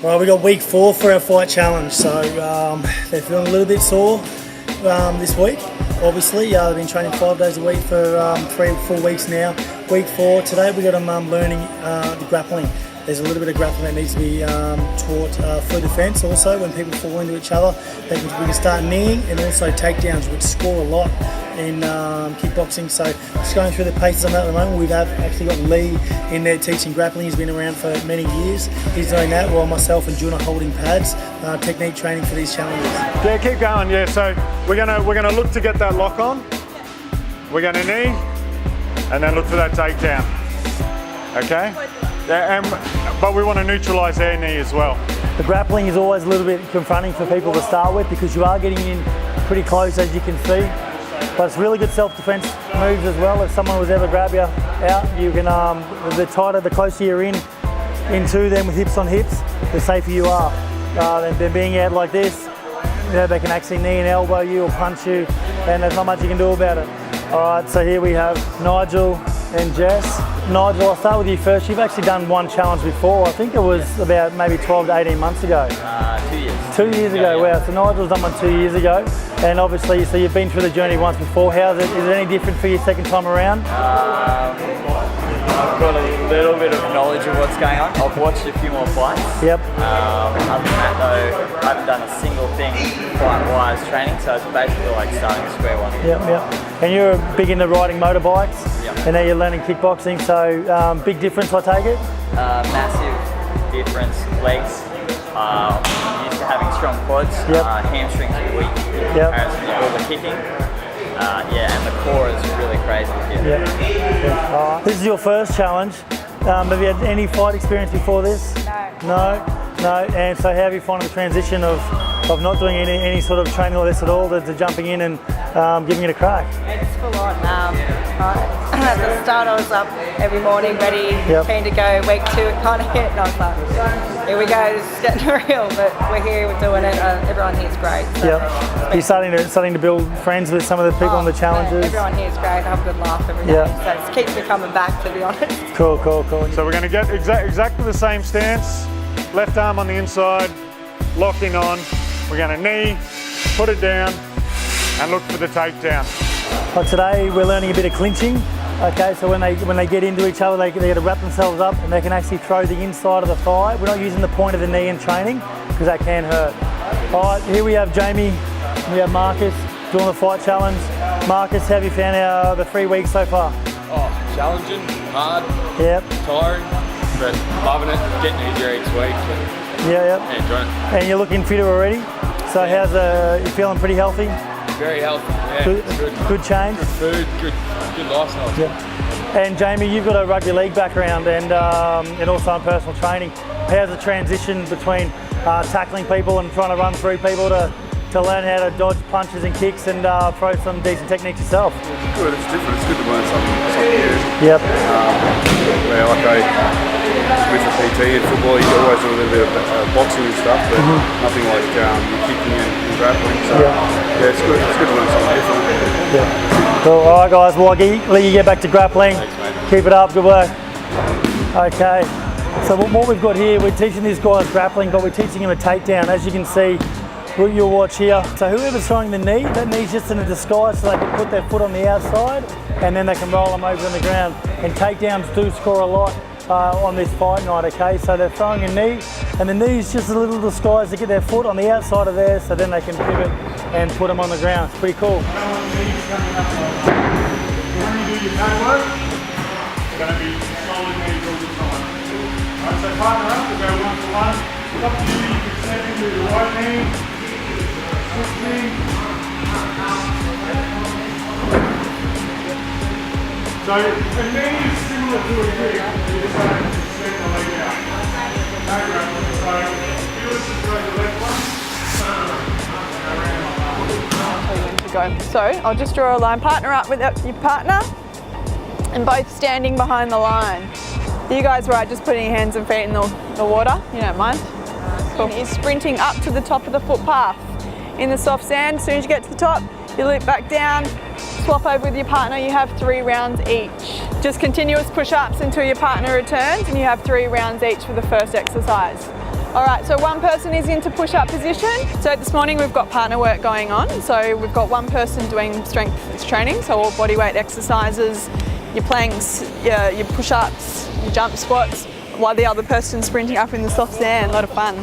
Well, we got week 4 for our fight challenge, so they're feeling a little bit sore this week. Obviously, they've been training 5 days a week for 3 or 4 weeks now. Week 4 today, we got them learning the grappling. There's a little bit of grappling that needs to be taught for defence. Also, when people fall into each other, we can start kneeing and also takedowns, which score a lot in kickboxing. So just going through the paces on that at the moment. We've actually got Lee in there teaching grappling. He's been around for many years. He's doing that while myself and Jun are holding pads, technique training for these challenges. Yeah, keep going. Yeah, so we're gonna look to get that lock on. We're gonna knee and then look for that takedown. Okay. Yeah, but we want to neutralise their knee as well. The grappling is always a little bit confronting for people to start with because you are getting in pretty close, as you can see. But it's really good self-defense moves as well. If someone was ever grab you out, you can, the tighter, the closer you're into them with hips on hips, the safer you are. Than being out like this, you know, they can actually knee and elbow you or punch you, and there's not much you can do about it. All right, so here we have Nigel and Jess. Nigel, I'll start with you first. You've actually done one challenge before. I think it was about maybe 12 to 18 months ago. 2 years. 2 years ago, wow. So Nigel's done one 2 years ago. And obviously, so you've been through the journey once before. Is it any different for your second time around? I've got a little bit of knowledge of what's going on. I've watched a few more fights. Yep. Other than that though, I haven't done a single thing fight-wise training, so it's basically like starting at square one. Yep, yep. And you're big into riding motorbikes. Yep. And now you're learning kickboxing, so big difference, I take it? Massive difference. Legs, used to having strong quads. Yep. Hamstrings are weak in Yep. comparison to all the kicking. Yeah, and the core is really crazy here. Yeah. This is your first challenge. Have you had any fight experience before this? No. No? And so how have you found the transition of not doing any sort of training or this at all to jumping in and giving it a crack? It's full on. At the start I was up every morning ready, keen to go. Week 2 it kind of hit and I was like, here we go, this is getting real, but we're here, we're doing it, everyone here is great. So You're starting to build friends with some of the people on the challenges? Everyone here is great, I have a good laugh every day, so it keeps me coming back, to be honest. Cool. So we're going to get exactly the same stance. Left arm on the inside, locking on. We're going to knee, put it down, and look for the takedown. Well, today we're learning a bit of clinching. Okay, so when they get into each other, they got to wrap themselves up and they can actually throw the inside of the thigh. We're not using the point of the knee in training because that can hurt. All right, here we have Jamie, we have Marcus doing the fight challenge. Marcus, how have you found the 3 weeks so far? Oh, challenging, hard, tiring, but loving it, getting easier each week. Yeah, enjoying it. And you're looking fitter already? So how's you feeling pretty healthy? Very healthy, yeah. Good change? Good food, good lifestyle. Yeah. And Jamie, you've got a rugby league background and also in personal training. How's the transition between tackling people and trying to run through people to learn how to dodge punches and kicks and throw some decent techniques yourself? It's good, it's different. It's good to learn something new. Yep. With the PT and football, you always do a little bit of boxing and stuff, but nothing like kicking and grappling. So it's good. It's good to learn something different. Yeah. Cool. All right, guys. Well, I'll let you get back to grappling. Thanks, mate. Keep it up. Good work. Okay. So what we've got here, we're teaching these guys grappling, but we're teaching them a takedown. As you can see, what you'll watch here. So whoever's throwing the knee, that knee's just in a disguise so they can put their foot on the outside and then they can roll them over on the ground. And takedowns do score a lot on this fight night, okay? So they're throwing a knee and the knee's just a little disguise to get their foot on the outside of there so then they can pivot and put them on the ground. It's pretty cool. When you do your pad work, it's going to be solid knees all the time. Alright, so partner up, we'll go 1 for 1. It's up to you, you can step into the right knee, switch knee. So a knee is similar to a kick, you just have to step the leg out. No grappling, so you just throw the left one. So I'll just draw a line, partner up with your partner and both standing behind the line. Are you guys right, just putting your hands and feet in the water? You don't mind? Cool. You're sprinting up to the top of the footpath. In the soft sand, as soon as you get to the top, you loop back down, swap over with your partner, you have 3 rounds each. Just continuous push-ups until your partner returns and you have 3 rounds each for the first exercise. All right, so one person is into push-up position. So this morning we've got partner work going on. So we've got one person doing strength training, so all body weight exercises, your planks, your push-ups, your jump squats, while the other person's sprinting up in the soft sand. A lot of fun.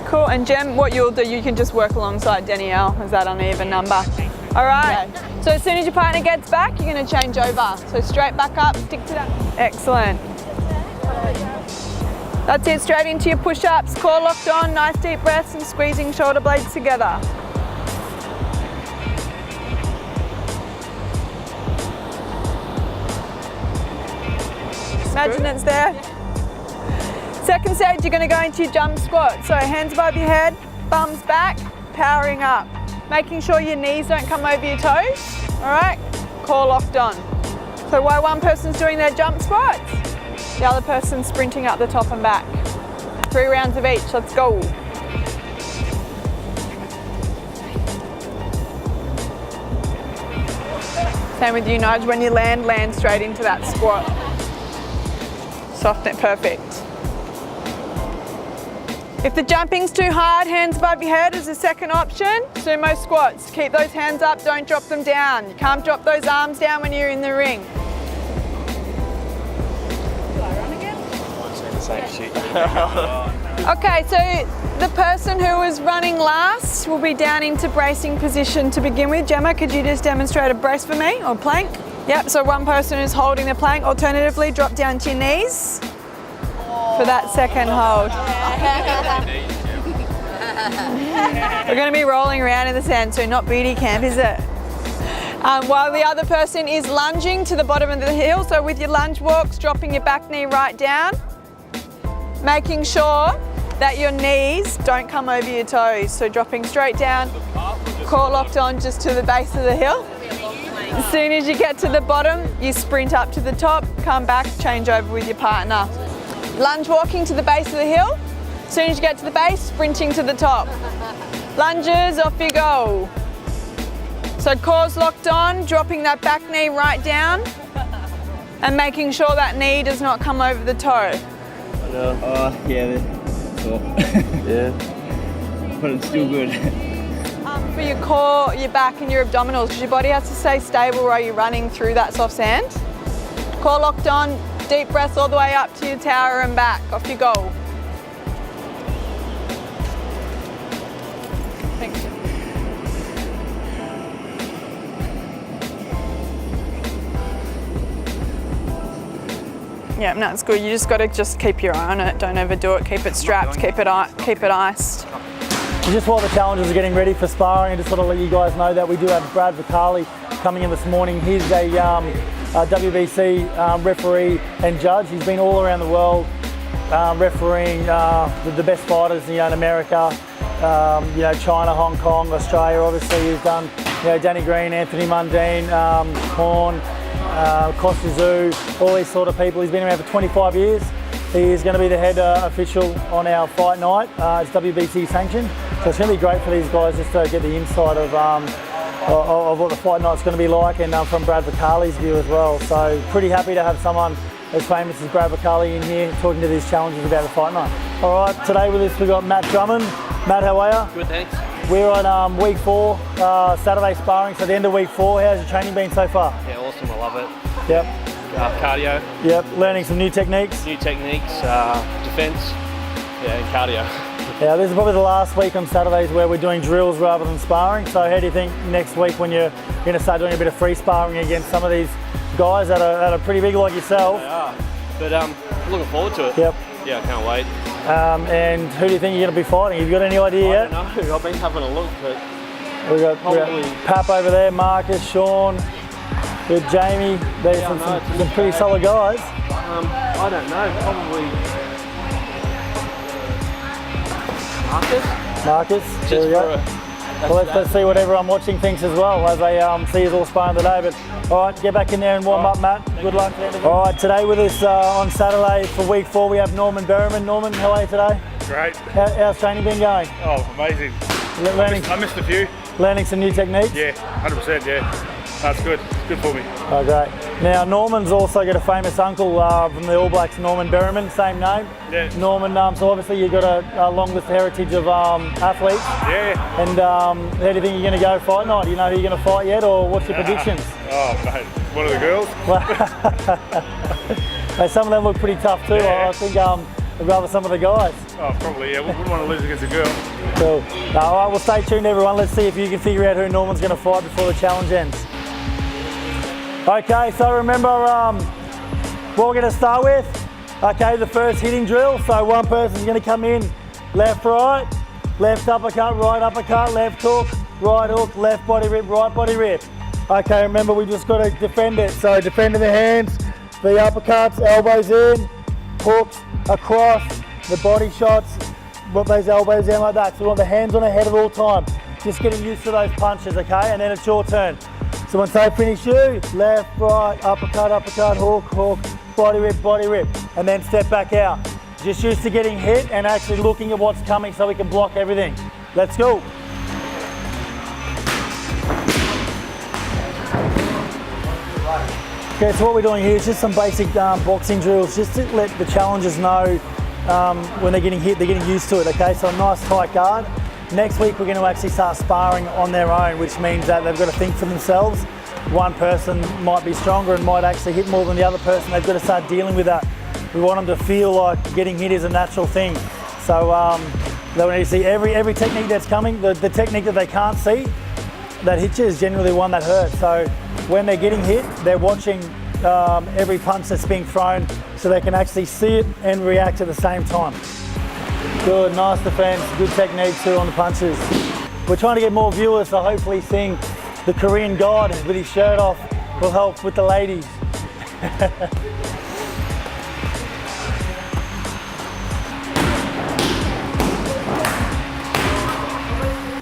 Cool, and Jem, what you'll do, you can just work alongside Danielle as that uneven number. All right, so as soon as your partner gets back, you're gonna change over. So straight back up, stick to that. Excellent. That's it, straight into your push-ups, core locked on, nice deep breaths and squeezing shoulder blades together. Imagine it's there. Second stage, you're going to go into your jump squat. So hands above your head, thumbs back, powering up. Making sure your knees don't come over your toes, all right? Core locked on. So while one person's doing their jump squats, the other person's sprinting up the top and back. 3 rounds of each, let's go. Same with you, Nudge. When you land straight into that squat. Soft and perfect. If the jumping's too hard, hands above your head is the second option. Sumo squats. Keep those hands up, don't drop them down. You can't drop those arms down when you're in the ring. Okay, so the person who was running last will be down into bracing position to begin with. Gemma, could you just demonstrate a brace for me, or plank? Yep, so one person is holding the plank. Alternatively, drop down to your knees for that second hold. We're going to be rolling around in the sand, so not booty camp, is it? While the other person is lunging to the bottom of the hill, so with your lunge walks, dropping your back knee right down, making sure that your knees don't come over your toes, so dropping straight down, core locked on just to the base of the hill. As soon as you get to the bottom, you sprint up to the top, come back, change over with your partner. Lunge walking to the base of the hill. As soon as you get to the base, sprinting to the top. Lunges, off you go. So core's locked on, dropping that back knee right down and making sure that knee does not come over the toe. Yeah, cool. Yeah. But it's still good. For your core, your back and your abdominals, because your body has to stay stable while you're running through that soft sand. Core locked on, deep breaths all the way up to your tower and back. Off you go. Thanks. Yeah, no, it's good. You just got to keep your eye on it. Don't overdo it. Keep it strapped. Keep it iced. Just while the challengers are getting ready for sparring, and just sort of let you guys know that we do have Brad Vicali coming in this morning. He's a WBC referee and judge. He's been all around the world refereeing the best fighters, in America, China, Hong Kong, Australia. Obviously, he's done Danny Green, Anthony Mundine, Horn, Costa Zoo, all these sort of people. He's been around for 25 years. He is going to be the head official on our fight night. It's WBC sanctioned, so it's going to be great for these guys just to get the insight of what the fight night's going to be like, and from Brad Vicali's view as well. So pretty happy to have someone as famous as Brad Vicali in here talking to these challengers about the fight night. All right, today with us we've got Matt Drummond. Matt, how are you? Good, thanks. We're on week 4, Saturday sparring, so the end of week 4. How's your training been so far? Yeah, awesome, I love it. Yep. Cardio. Yep, learning some new techniques. Defence, and cardio. Yeah, this is probably the last week on Saturdays where we're doing drills rather than sparring. So how do you think next week when you're going to start doing a bit of free sparring against some of these guys that are pretty big like yourself? They are, but looking forward to it. Yep. Yeah, I can't wait. And who do you think you're going to be fighting? Have you got any idea yet? I don't know, I've been having a look, but we got Pap over there, Marcus, Sean, with Jamie. There's some pretty solid guys. I don't know, probably Marcus, there we go. Well, let's see what everyone watching thinks as well as they see us all sparring today. But all right, get back in there and warm up, Matt. Good luck. All right, today with us on Saturday for week 4 we have Norman Berriman. Norman, how are you today? Great. How's training been going? Oh, amazing. I missed a few. Learning some new techniques? Yeah, 100%, yeah. That's good. good for me. Oh, great. Now, Norman's also got a famous uncle from the All Blacks, Norman Berryman, same name. Yeah. Norman, so obviously you've got a long list heritage of athletes. Yeah. And how do you think you're going to go fight night? Do you know who you're going to fight yet, or what's your predictions? Oh, mate, one of the girls. Hey, some of them look pretty tough too. Yeah. I think I'd rather some of the guys. Oh, probably, yeah. Wouldn't want to lose against a girl. Cool. All right, well, stay tuned, everyone. Let's see if you can figure out who Norman's going to fight before the challenge ends. Okay, so remember what we're going to start with. Okay, the first hitting drill. So one person's going to come in, left, right, left uppercut, right uppercut, left hook, right hook, left body rip, right body rip. Okay, remember we just got to defend it. So defending the hands, the uppercuts, elbows in, hooks across, the body shots, put those elbows in like that. So we want the hands on the head at all time. Just getting used to those punches, okay? And then it's your turn. So once they finish you, left, right, uppercut, uppercut, hook, hook, body rip, and then step back out. Just used to getting hit and actually looking at what's coming so we can block everything. Let's go. Okay, so what we're doing here is just some basic boxing drills, just to let the challengers know when they're getting hit, they're getting used to it, okay? So a nice tight guard. Next week we're going to actually start sparring on their own, which means that they've got to think for themselves. One person might be stronger and might actually hit more than the other person. They've got to start dealing with that. We want them to feel like getting hit is a natural thing. So they want to see every technique that's coming, the technique that they can't see, that hits you is generally the one that hurts. So when they're getting hit, they're watching every punch that's being thrown so they can actually see it and react at the same time. Good, nice defense, good technique too on the punches. We're trying to get more viewers, so hopefully seeing the Korean god with his shirt off will help with the ladies.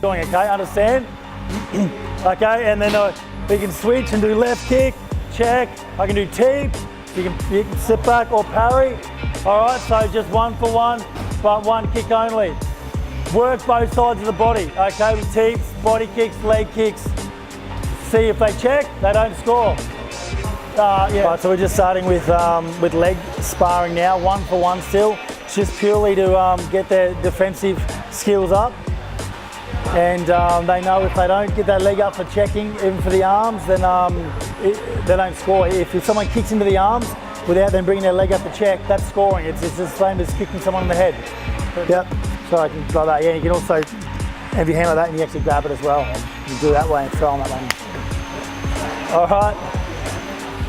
Doing okay, understand? Okay, and then we can switch and do left kick, check. I can do teep, you can sit back or parry. All right, so just one for one, but one kick only. Work both sides of the body, okay, with teeps, body kicks, leg kicks. See if they check, they don't score. Yeah. Right, so we're just starting with leg sparring now, one for one still. It's just purely to get their defensive skills up. And they know if they don't get that leg up for checking, even for the arms, then they don't score. If someone kicks into the arms without them bringing their leg up to check, that's scoring. It's the same as kicking someone in the head. Yep, so I can like that. Yeah, you can also have your hand like that and you actually grab it as well. You do that way and throw them that way.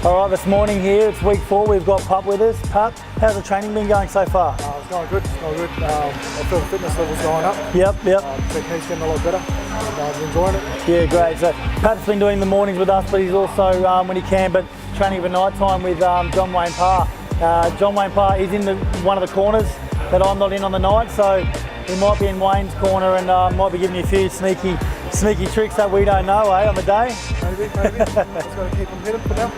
All right, this morning here, it's week 4, we've got Pup with us. Pup, how's the training been going so far? It's going good, I feel the fitness level's going up. Yep. Technique's getting a lot better, I'm enjoying it. Yeah, great. So Pup's been doing the mornings with us, but he's also, when he can, but training for night time with John Wayne Parr. John Wayne Parr is in one of the corners that I'm not in on the night, so he might be in Wayne's corner and might be giving you a few sneaky tricks that we don't know, on the day. Maybe. Just got to keep them hidden for now.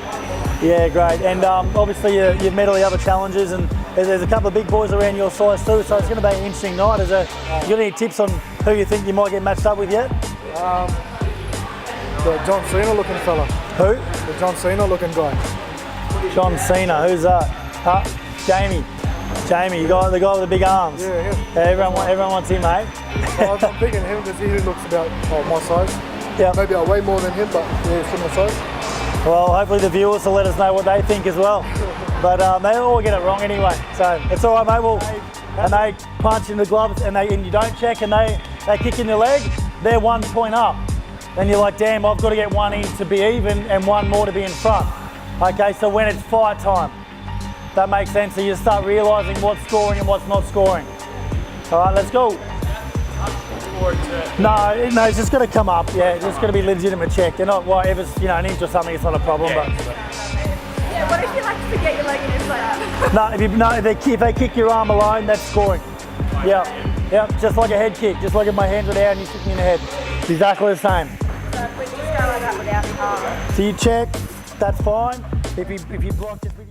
Yeah, great. And obviously you've met all the other challengers, and there's a couple of big boys around your size too, so it's going to be an interesting night. You got any tips on who you think you might get matched up with yet? The John Cena looking fella. Who? The John Cena looking guy. John Cena, who's that? Jamie, the guy with the big arms. Yeah, him. Everyone wants him, mate. Well, I'm thinking him because he looks about my size. Yeah. Maybe I weigh more than him, but yeah, similar size. Well, hopefully the viewers will let us know what they think as well. But they all get it wrong anyway, so it's all right, mate. Well, and they punch in the gloves and you don't check and they kick in your leg, they're 1 point up. Then you're like, damn, I've got to get one in to be even and one more to be in front. Okay, so when it's fight time, that makes sense. So you start realising what's scoring and what's not scoring. All right, let's go. No, it's just got to come up. Yeah, it's just got to be legitimate check. They're not, well, if it's an inch or something, it's not a problem. Yeah, what if you like to get your leg in your slap? If they kick your arm alone, that's scoring. Yeah, just like a head kick, just like if my hands are down, you kick me in the head. It's exactly the same. So if we just go like that without the arm. So you check, that's fine. If you block, just with your